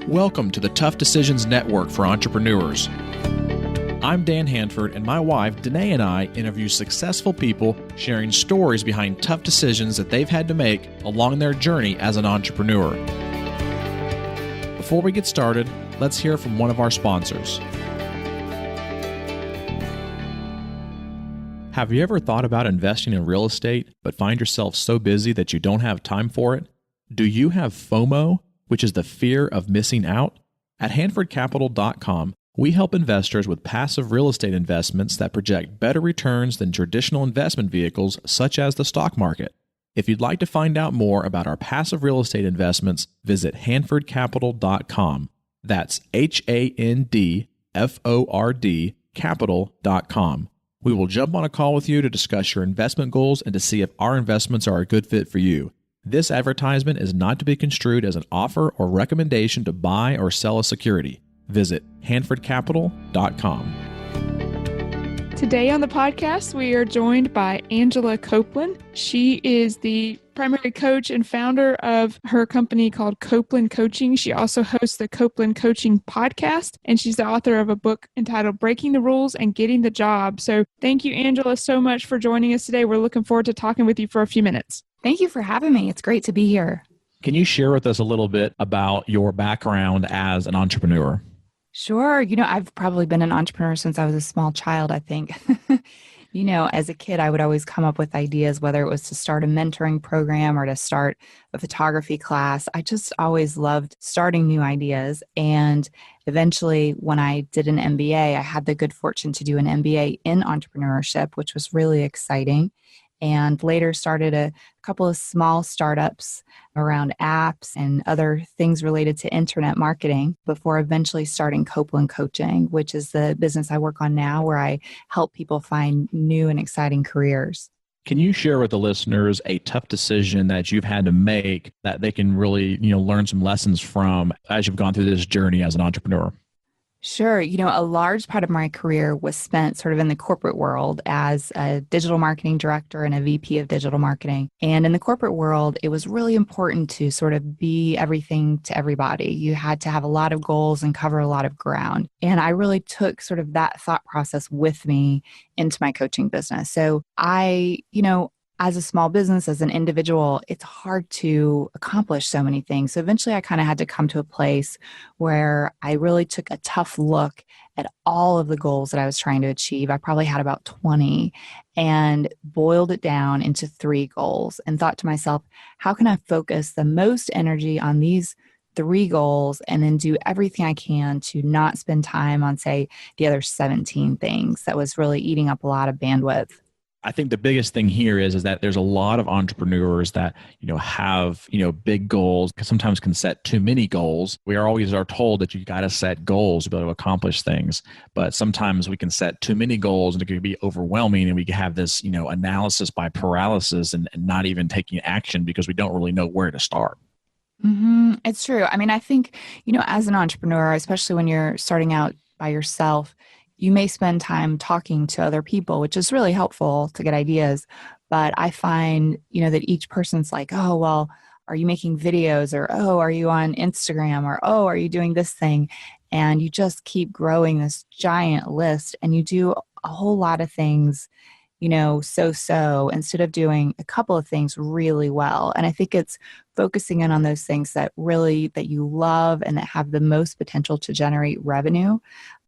Welcome to the Tough Decisions Network for Entrepreneurs. I'm Dan Hanford, and my wife, Danae, and I interview successful people sharing stories behind tough decisions that they've had to make along their journey as an entrepreneur. Before we get started, let's hear from one of our sponsors. Have you ever thought about investing in real estate, but find yourself so busy that you don't have time for it? Do you have FOMO, which is the fear of missing out? At HanfordCapital.com, we help investors with passive real estate investments that project better returns than traditional investment vehicles such as the stock market. If you'd like to find out more about our passive real estate investments, visit HanfordCapital.com. That's HANDFORD Capital.com. We will jump on a call with you to discuss your investment goals and to see if our investments are a good fit for you. This advertisement is not to be construed as an offer or recommendation to buy or sell a security. Visit HanfordCapital.com. Today on the podcast, we are joined by Angela Copeland. She is the primary coach and founder of her company called Copeland Coaching. She also hosts the Copeland Coaching Podcast, and she's the author of a book entitled Breaking the Rules and Getting the Job. So thank you, Angela, so much for joining us today. We're looking forward to talking with you for a few minutes. Thank you for having me. It's great to be here. Can you share with us a little bit about your background as an entrepreneur? Sure. I've probably been an entrepreneur since I was a small child, I think. As a kid, I would always come up with ideas, whether it was to start a mentoring program or to start a photography class. I just always loved starting new ideas. And eventually, when I did an MBA, I had the good fortune to do an MBA in entrepreneurship, which was really exciting. And later started a couple of small startups around apps and other things related to internet marketing before eventually starting Copeland Coaching, which is the business I work on now, where I help people find new and exciting careers. Can you share with the listeners a tough decision that you've had to make that they can really, learn some lessons from as you've gone through this journey as an entrepreneur? Sure. A large part of my career was spent sort of in the corporate world as a digital marketing director and a VP of digital marketing. And in the corporate world, it was really important to sort of be everything to everybody. You had to have a lot of goals and cover a lot of ground. And I really took sort of that thought process with me into my coaching business. So as a small business, as an individual, it's hard to accomplish so many things. So eventually I kind of had to come to a place where I really took a tough look at all of the goals that I was trying to achieve. I probably had about 20 and boiled it down into 3 goals and thought to myself, how can I focus the most energy on these 3 goals and then do everything I can to not spend time on, say, the other 17 things that was really eating up a lot of bandwidth. I think the biggest thing here is that there's a lot of entrepreneurs that, have, big goals, sometimes can set too many goals. We are told that you got to set goals to be able to accomplish things. But sometimes we can set too many goals and it can be overwhelming and we can have this, analysis by paralysis and not even taking action because we don't really know where to start. Mm-hmm. It's true. I mean, I think, as an entrepreneur, especially when you're starting out by yourself, you may spend time talking to other people, which is really helpful to get ideas. But I find, that each person's like, oh, well, are you making videos? Or, oh, are you on Instagram? Or, oh, are you doing this thing? And you just keep growing this giant list and you do a whole lot of things, so instead of doing a couple of things really well. And I think it's focusing in on those things that you love and that have the most potential to generate revenue.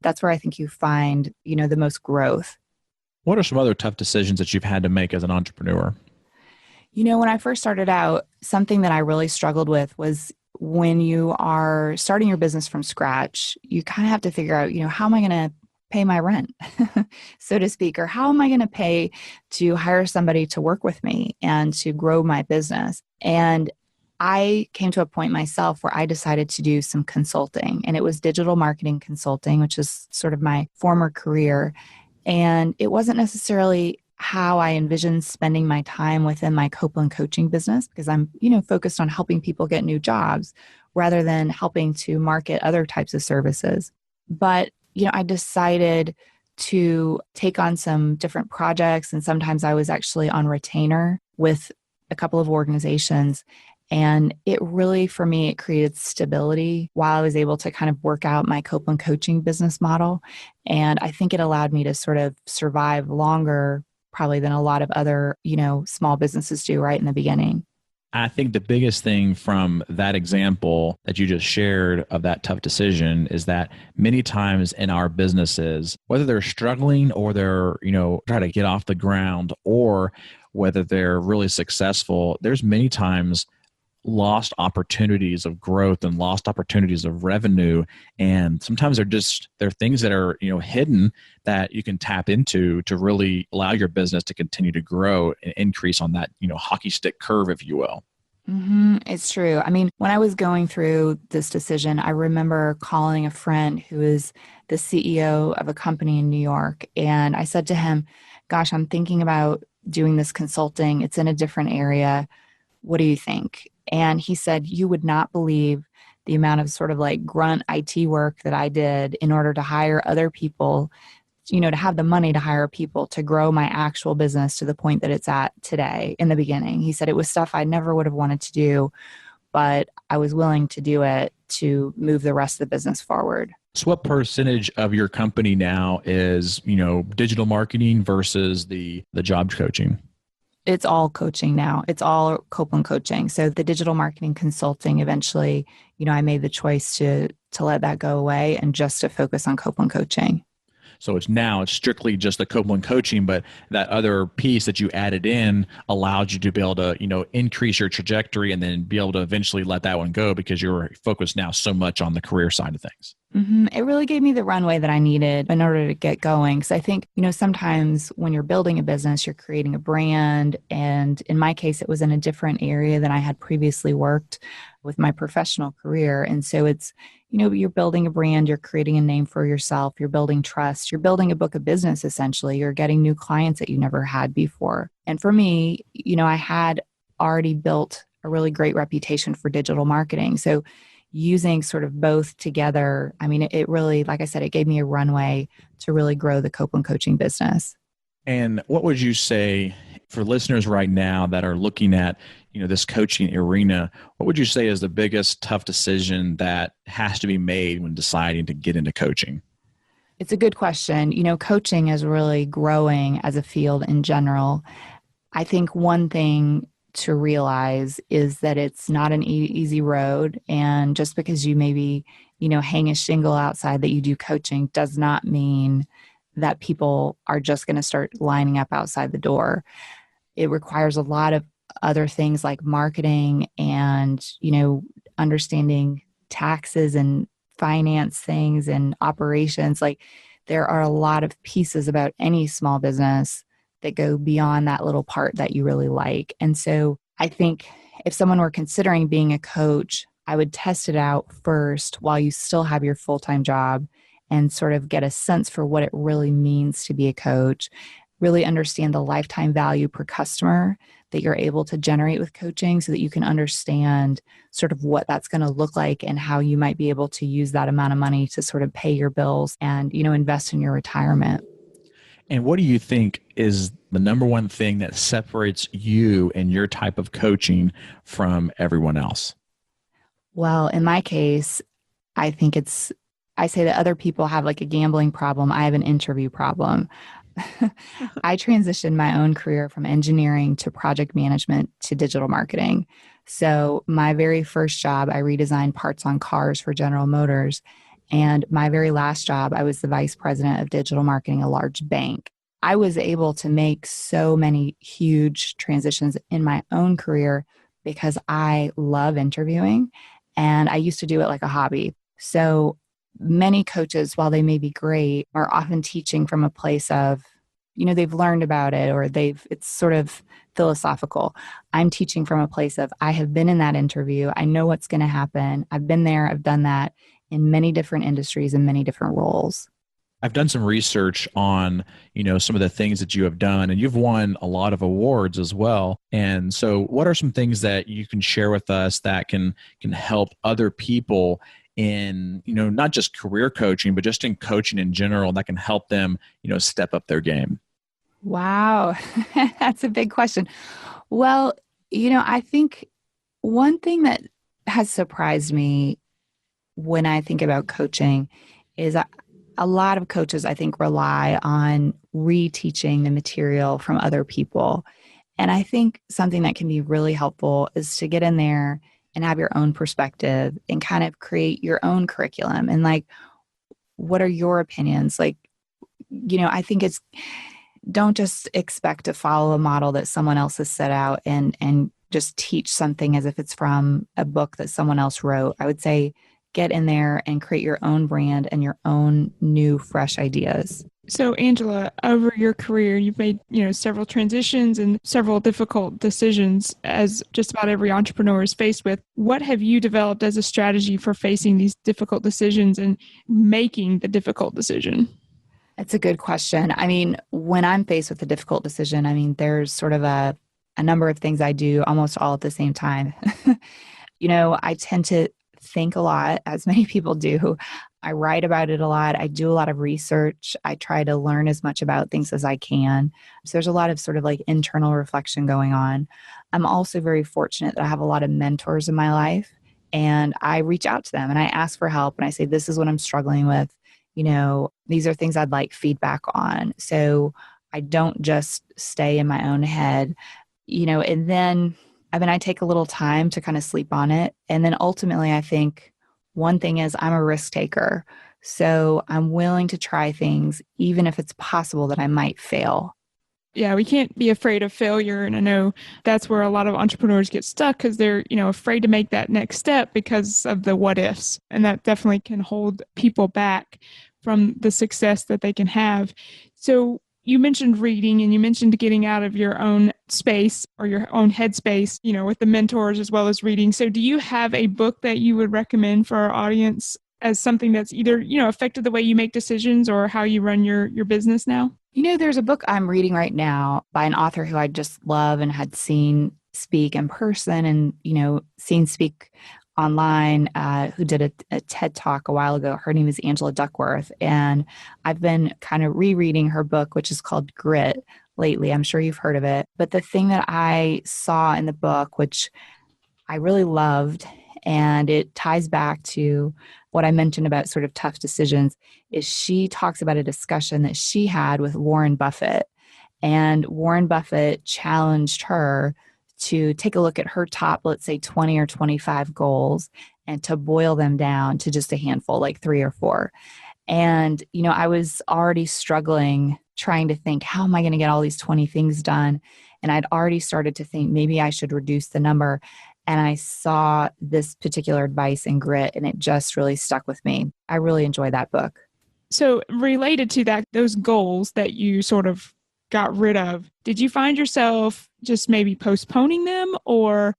That's where I think you find, the most growth. What are some other tough decisions that you've had to make as an entrepreneur? When I first started out, something that I really struggled with was when you are starting your business from scratch, you kind of have to figure out, how am I going to pay my rent, so to speak, or how am I going to pay to hire somebody to work with me and to grow my business? And I came to a point myself where I decided to do some consulting, and it was digital marketing consulting, which is sort of my former career. And it wasn't necessarily how I envisioned spending my time within my Copeland coaching business, because I'm, focused on helping people get new jobs rather than helping to market other types of services. But I decided to take on some different projects. And sometimes I was actually on retainer with a couple of organizations. And it really, for me, it created stability while I was able to kind of work out my Copeland coaching business model. And I think it allowed me to sort of survive longer, probably than a lot of other, small businesses do right in the beginning. I think the biggest thing from that example that you just shared of that tough decision is that many times in our businesses, whether they're struggling or they're, trying to get off the ground, or whether they're really successful, there's many times lost opportunities of growth and lost opportunities of revenue. And sometimes they're things that are, hidden that you can tap into to really allow your business to continue to grow and increase on that, hockey stick curve, if you will. Mm-hmm. It's true. I mean, when I was going through this decision, I remember calling a friend who is the CEO of a company in New York. And I said to him, gosh, I'm thinking about doing this consulting. It's in a different area. What do you think? And he said, you would not believe the amount of sort of like grunt IT work that I did in order to hire other people, to have the money to hire people to grow my actual business to the point that it's at today. In the beginning, he said it was stuff I never would have wanted to do, but I was willing to do it to move the rest of the business forward. So what percentage of your company now is, digital marketing versus the job coaching? It's all coaching now. It's all Copeland coaching. So the digital marketing consulting, eventually, I made the choice to let that go away and just to focus on Copeland coaching. So it's strictly just the Copeland coaching, but that other piece that you added in allowed you to be able to, increase your trajectory and then be able to eventually let that one go because you're focused now so much on the career side of things. Mm-hmm. It really gave me the runway that I needed in order to get going. Because I think, sometimes when you're building a business, you're creating a brand. And in my case, it was in a different area than I had previously worked with my professional career. And so it's, you're building a brand, you're creating a name for yourself, you're building trust, you're building a book of business, essentially. You're getting new clients that you never had before. And for me, I had already built a really great reputation for digital marketing. So using sort of both together, I mean, it really, like I said, it gave me a runway to really grow the Copeland coaching business. And what would you say for listeners right now that are looking at, this coaching arena, what would you say is the biggest tough decision that has to be made when deciding to get into coaching? It's a good question. Coaching is really growing as a field in general. I think one thing to realize is that it's not an easy road. And just because you maybe, hang a shingle outside that you do coaching does not mean that people are just going to start lining up outside the door. It requires a lot of other things like marketing and, understanding taxes and finance things and operations. Like there are a lot of pieces about any small business that go beyond that little part that you really like. And so I think if someone were considering being a coach, I would test it out first while you still have your full-time job and sort of get a sense for what it really means to be a coach, really understand the lifetime value per customer that you're able to generate with coaching so that you can understand sort of what that's going to look like and how you might be able to use that amount of money to sort of pay your bills and, invest in your retirement. And what do you think is the number one thing that separates you and your type of coaching from everyone else? Well, in my case, I think I say that other people have like a gambling problem. I have an interview problem. I transitioned my own career from engineering to project management to digital marketing. So my very first job, I redesigned parts on cars for General Motors. And my very last job, I was the vice president of digital marketing, a large bank. I was able to make so many huge transitions in my own career because I love interviewing and I used to do it like a hobby. So many coaches, while they may be great, are often teaching from a place of, they've learned about it or it's sort of philosophical. I'm teaching from a place of, I have been in that interview. I know what's going to happen. I've been there. I've done that in many different industries and many different roles. I've done some research on, some of the things that you have done, and you've won a lot of awards as well. And so what are some things that you can share with us that can help other people in, not just career coaching, but just in coaching in general that can help them, step up their game? Wow. That's a big question. Well, I think One thing that has surprised me when I think about coaching is a lot of coaches, I think, rely on reteaching the material from other people. And I think something that can be really helpful is to get in there and have your own perspective and kind of create your own curriculum. And like, what are your opinions? Like, I think don't just expect to follow a model that someone else has set out and just teach something as if it's from a book that someone else wrote. I would say get in there and create your own brand and your own new, fresh ideas. So, Angela, over your career, you've made, several transitions and several difficult decisions, as just about every entrepreneur is faced with. What have you developed as a strategy for facing these difficult decisions and making the difficult decision? That's a good question. I mean, when I'm faced with a difficult decision, there's sort of a number of things I do almost all at the same time. I tend to think a lot, as many people do. I write about it a lot. I do a lot of research. I try to learn as much about things as I can. So there's a lot of sort of like internal reflection going on. I'm also very fortunate that I have a lot of mentors in my life, and I reach out to them and I ask for help and I say, this is what I'm struggling with. These are things I'd like feedback on. So I don't just stay in my own head, and then I take a little time to kind of sleep on it. And then ultimately, I think one thing is I'm a risk taker. So I'm willing to try things, even if it's possible that I might fail. Yeah, we can't be afraid of failure. And I know that's where a lot of entrepreneurs get stuck because they're, afraid to make that next step because of the what ifs. And that definitely can hold people back from the success that they can have. So you mentioned reading and you mentioned getting out of your own space or your own headspace, with the mentors as well as reading. So do you have a book that you would recommend for our audience as something that's either, affected the way you make decisions or how you run your business now? There's a book I'm reading right now by an author who I just love and had seen speak in person and, seen speak online, who did a TED Talk a while ago. Her name is Angela Duckworth. And I've been kind of rereading her book, which is called Grit, lately. I'm sure you've heard of it. But the thing that I saw in the book, which I really loved, and it ties back to what I mentioned about sort of tough decisions, is she talks about a discussion that she had with Warren Buffett. And Warren Buffett challenged her to take a look at her top, let's say 20 or 25 goals, and to boil them down to just a handful, like 3 or 4. And, I was already struggling trying to think, how am I going to get all these 20 things done? And I'd already started to think maybe I should reduce the number. And I saw this particular advice in Grit, and it just really stuck with me. I really enjoyed that book. So related to that, those goals that you sort of got rid of, did you find yourself just maybe postponing them or,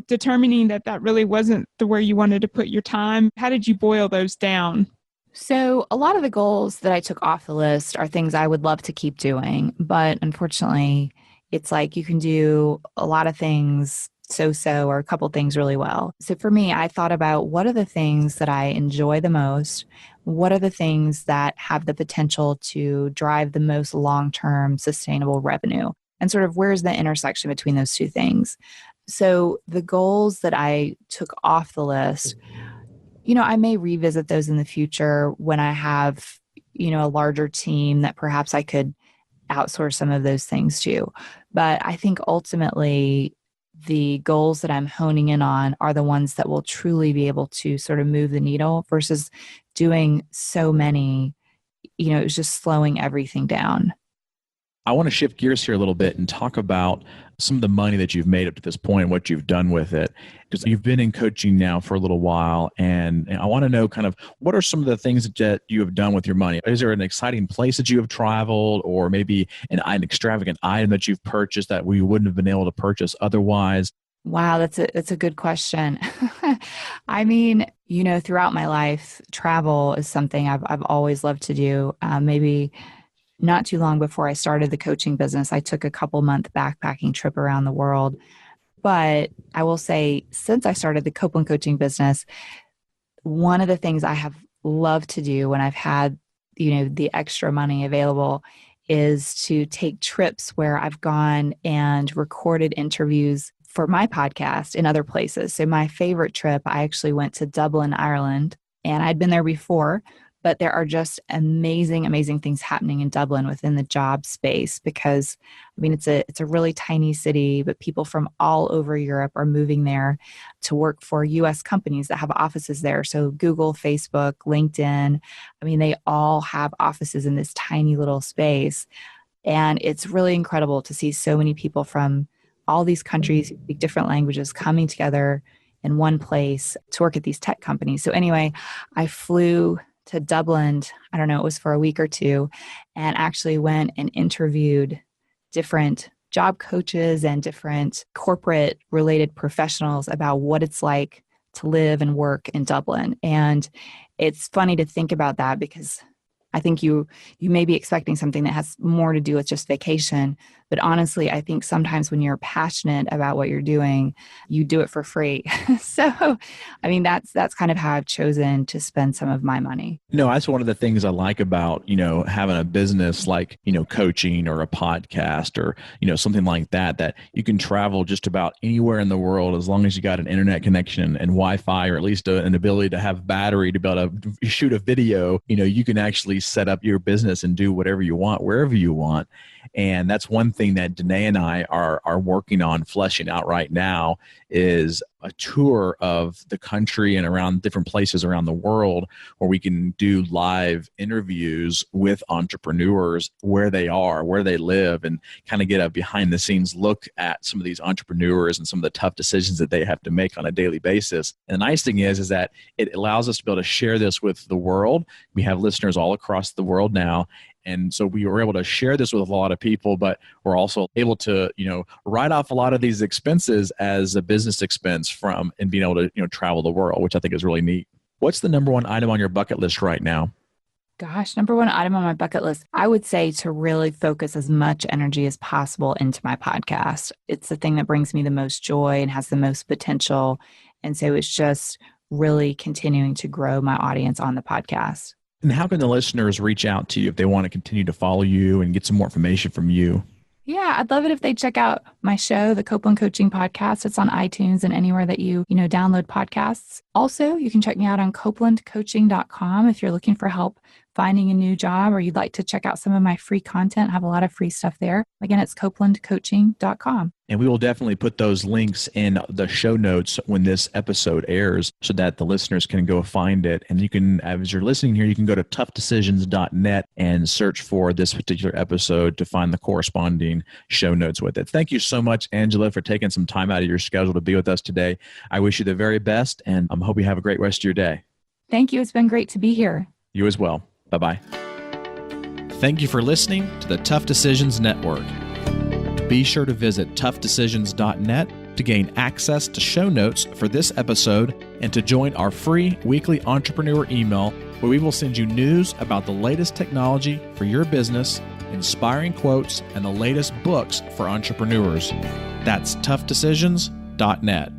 determining that really wasn't the where you wanted to put your time? How did you boil those down? So a lot of the goals that I took off the list are things I would love to keep doing. But unfortunately, it's like you can do a lot of things so-so or a couple things really well. So for me, I thought about what are the things that I enjoy the most? What are the things that have the potential to drive the most long-term sustainable revenue? And sort of where's the intersection between those two things? So the goals that I took off the list, I may revisit those in the future when I have, a larger team that perhaps I could outsource some of those things to. But I think ultimately the goals that I'm honing in on are the ones that will truly be able to sort of move the needle versus doing so many, it was just slowing everything down. I want to shift gears here a little bit and talk about some of the money that you've made up to this point and what you've done with it. Because you've been in coaching now for a little while, and I want to know kind of what are some of the things that you have done with your money? Is there an exciting place that you have traveled, or maybe an extravagant item that you've purchased that we wouldn't have been able to purchase otherwise? Wow, that's a good question. Throughout my life, travel is something I've always loved to do. Maybe not too long before I started the coaching business, I took a couple-month backpacking trip around the world. But I will say, since I started the Copeland Coaching business, one of the things I have loved to do when I've had, the extra money available is to take trips where I've gone and recorded interviews for my podcast in other places. So my favorite trip, I actually went to Dublin, Ireland, and I'd been there before, but there are just amazing, amazing things happening in Dublin within the job space because, I mean, it's a really tiny city, but people from all over Europe are moving there to work for U.S. companies that have offices there. So Google, Facebook, LinkedIn, I mean, they all have offices in this tiny little space. And it's really incredible to see so many people from all these countries, speak different languages, coming together in one place to work at these tech companies. So anyway, I flew to Dublin, I don't know, it was for a week or two, and actually went and interviewed different job coaches and different corporate related professionals about what it's like to live and work in Dublin. And it's funny to think about that because I think you may be expecting something that has more to do with just vacation. But honestly, I think sometimes when you're passionate about what you're doing, you do it for free. So, I mean, that's kind of how I've chosen to spend some of my money. No, that's one of the things I like about, having a business like, coaching or a podcast or, something like that, that you can travel just about anywhere in the world as long as you got an internet connection and Wi-Fi, or at least an ability to have battery to be able to shoot a video. You can actually set up your business and do whatever you want, wherever you want. And that's one thing that Danae and I are working on fleshing out right now is a tour of the country and around different places around the world where we can do live interviews with entrepreneurs where they are, where they live, and kind of get a behind the scenes look at some of these entrepreneurs and some of the tough decisions that they have to make on a daily basis. And the nice thing is that it allows us to be able to share this with the world. We have listeners all across the world now. And so we were able to share this with a lot of people, but we're also able to, write off a lot of these expenses as a business expense from and being able to, travel the world, which I think is really neat. What's the number one item on your bucket list right now? Gosh, number one item on my bucket list, I would say to really focus as much energy as possible into my podcast. It's the thing that brings me the most joy and has the most potential. And so it's just really continuing to grow my audience on the podcast. And how can the listeners reach out to you if they want to continue to follow you and get some more information from you? Yeah, I'd love it if they check out my show, the Copeland Coaching Podcast. It's on iTunes and anywhere that you download podcasts. Also, you can check me out on copelandcoaching.com if you're looking for help finding a new job or you'd like to check out some of my free content. I have a lot of free stuff there. Again, it's copelandcoaching.com. And we will definitely put those links in the show notes when this episode airs so that the listeners can go find it. And you can, as you're listening here, you can go to toughdecisions.net and search for this particular episode to find the corresponding show notes with it. Thank you so much, Angela, for taking some time out of your schedule to be with us today. I wish you the very best, and I hope you have a great rest of your day. Thank you. It's been great to be here. You as well. Bye-bye. Thank you for listening to the Tough Decisions Network. Be sure to visit toughdecisions.net to gain access to show notes for this episode and to join our free weekly entrepreneur email where we will send you news about the latest technology for your business, inspiring quotes, and the latest books for entrepreneurs. That's toughdecisions.net.